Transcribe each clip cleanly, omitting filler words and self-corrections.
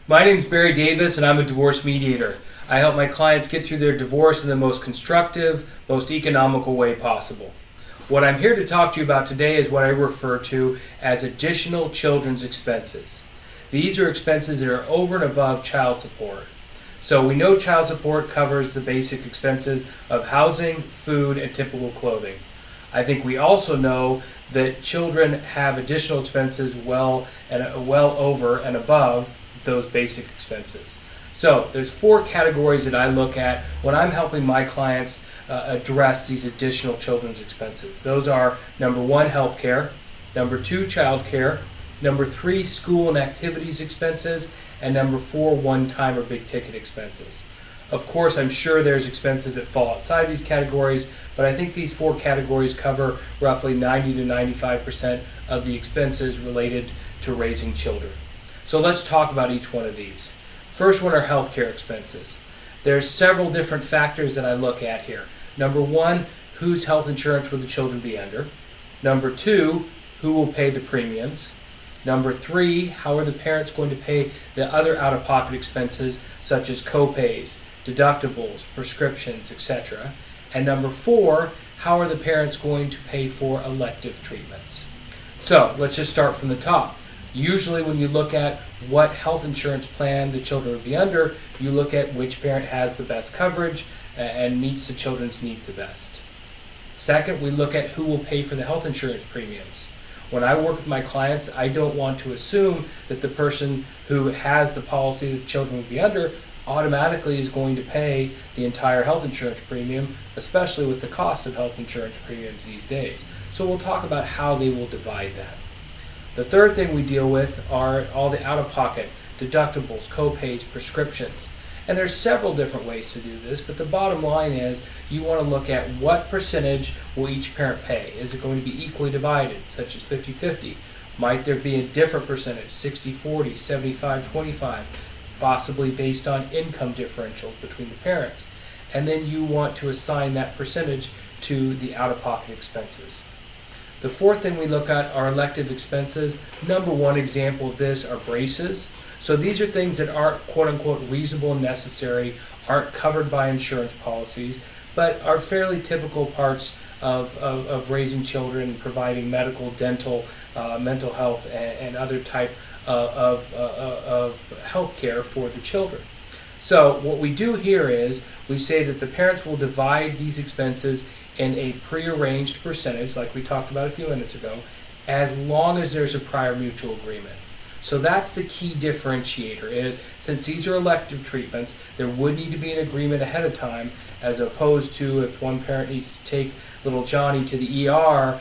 My name is Barry Davis, and I'm a divorce mediator. I help my clients get through their divorce in the most constructive, most economical way possible. What I'm here to talk to you about today is what I refer to as additional children's expenses. These are expenses that are over and above child support. So we know child support covers the basic expenses of housing, food, and typical clothing. I think we also know that children have additional expenses well over and above those basic expenses. So there's four categories that I look at when I'm helping my clients address these additional children's expenses. Those are number one, healthcare; number two, childcare; number three, school and activities expenses; and number four, one-time or big-ticket expenses. Of course, I'm sure there's expenses that fall outside these categories, but I think these four categories cover roughly 90 to 95% of the expenses related to raising children. So let's talk about each one of these. First one are healthcare expenses. There's several different factors that I look at here. Number one, whose health insurance will the children be under? Number two, who will pay the premiums? Number three, how are the parents going to pay the other out-of-pocket expenses such as co-pays, deductibles, prescriptions, etc.? And number four, how are the parents going to pay for elective treatments? So let's just start from the top. Usually when you look at what health insurance plan the children would be under, you look at which parent has the best coverage and meets the children's needs the best. Second, we look at who will pay for the health insurance premiums. When I work with my clients, I don't want to assume that the person who has the policy that the children will be under automatically is going to pay the entire health insurance premium, especially with the cost of health insurance premiums these days. So we'll talk about how they will divide that. The third thing we deal with are all the out-of-pocket, deductibles, co-pays, prescriptions. And there's several different ways to do this, but the bottom line is you want to look at what percentage will each parent pay. Is it going to be equally divided, such as 50-50? Might there be a different percentage, 60-40, 75-25, possibly based on income differentials between the parents? And then you want to assign that percentage to the out-of-pocket expenses. The fourth thing we look at are elective expenses. Number one example of this are braces. So these are things that aren't quote-unquote reasonable and necessary, aren't covered by insurance policies, but are fairly typical parts of raising children, providing medical, dental, mental health, and other type of health care for the children. So what we do here is we say that the parents will divide these expenses in a prearranged percentage, like we talked about a few minutes ago, as long as there's a prior mutual agreement. So that's the key differentiator, is since these are elective treatments, there would need to be an agreement ahead of time, as opposed to if one parent needs to take little Johnny to the ER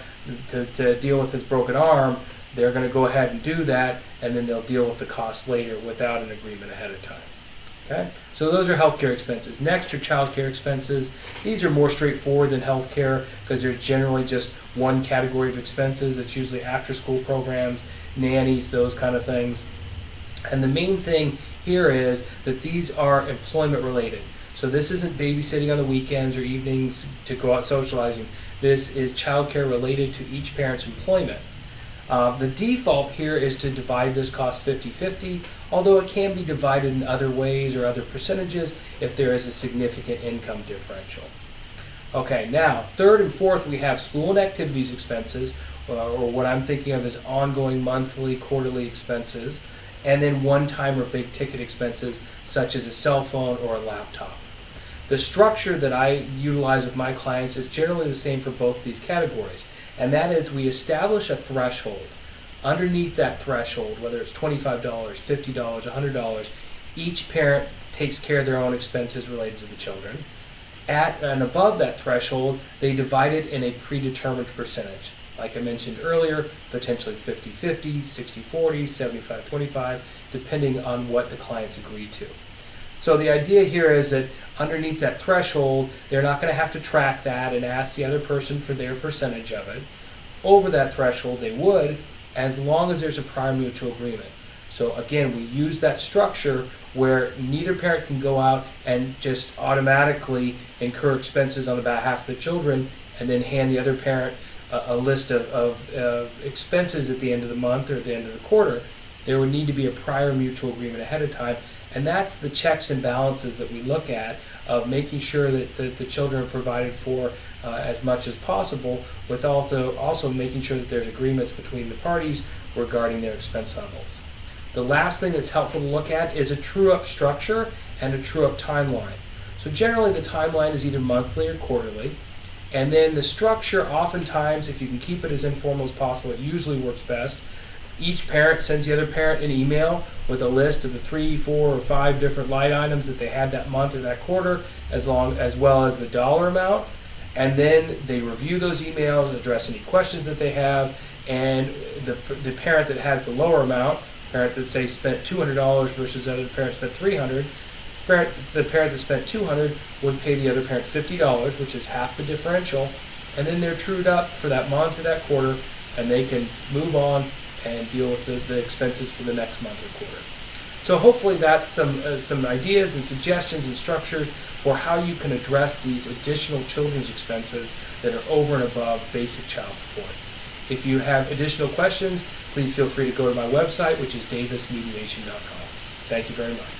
to deal with his broken arm, they're going to go ahead and do that, and then they'll deal with the cost later without an agreement ahead of time. Okay? So those are healthcare expenses. Next are childcare expenses. These are more straightforward than healthcare because they're generally just one category of expenses. It's usually after-school programs, nannies, those kind of things. And the main thing here is that these are employment related. So this isn't babysitting on the weekends or evenings to go out socializing. This is childcare related to each parent's employment. The default here is to divide this cost 50-50, although it can be divided in other ways or other percentages if there is a significant income differential. Okay, now third and fourth we have school and activities expenses, or what I'm thinking of as ongoing monthly, quarterly expenses, and then one-time or big ticket expenses such as a cell phone or a laptop. The structure that I utilize with my clients is generally the same for both these categories. And that is we establish a threshold. Underneath that threshold, whether it's $25, $50, $100, each parent takes care of their own expenses related to the children. At and above that threshold, they divide it in a predetermined percentage. Like I mentioned earlier, potentially 50-50, 60-40, 75-25, depending on what the clients agree to. So the idea here is that underneath that threshold, they're not going to have to track that and ask the other person for their percentage of it. Over that threshold, they would, as long as there's a prior mutual agreement. So again, we use that structure where neither parent can go out and just automatically incur expenses on behalf of the children and then hand the other parent a list of expenses at the end of the month or at the end of the quarter. there would need to be a prior mutual agreement ahead of time. And that's the checks and balances that we look at of making sure that the children are provided for as much as possible, with also making sure that there's agreements between the parties regarding their expense levels. The last thing that's helpful to look at is a true-up structure and a true-up timeline. So generally the timeline is either monthly or quarterly, and then the structure, oftentimes, if you can keep it as informal as possible, it usually works best. Each parent sends the other parent an email with a list of the 3, 4, or 5 different line items that they had that month or that quarter, as well as the dollar amount. And then they review those emails, address any questions that they have, and the parent that has the lower amount, parent that say spent $200 versus the other parent spent $300, the parent that spent $200 would pay the other parent $50, which is half the differential, and then they're trued up for that month or that quarter, and they can move on and deal with the expenses for the next month or quarter. So hopefully that's some ideas and suggestions and structures for how you can address these additional children's expenses that are over and above basic child support. If you have additional questions, please feel free to go to my website, which is davismediation.com. Thank you very much.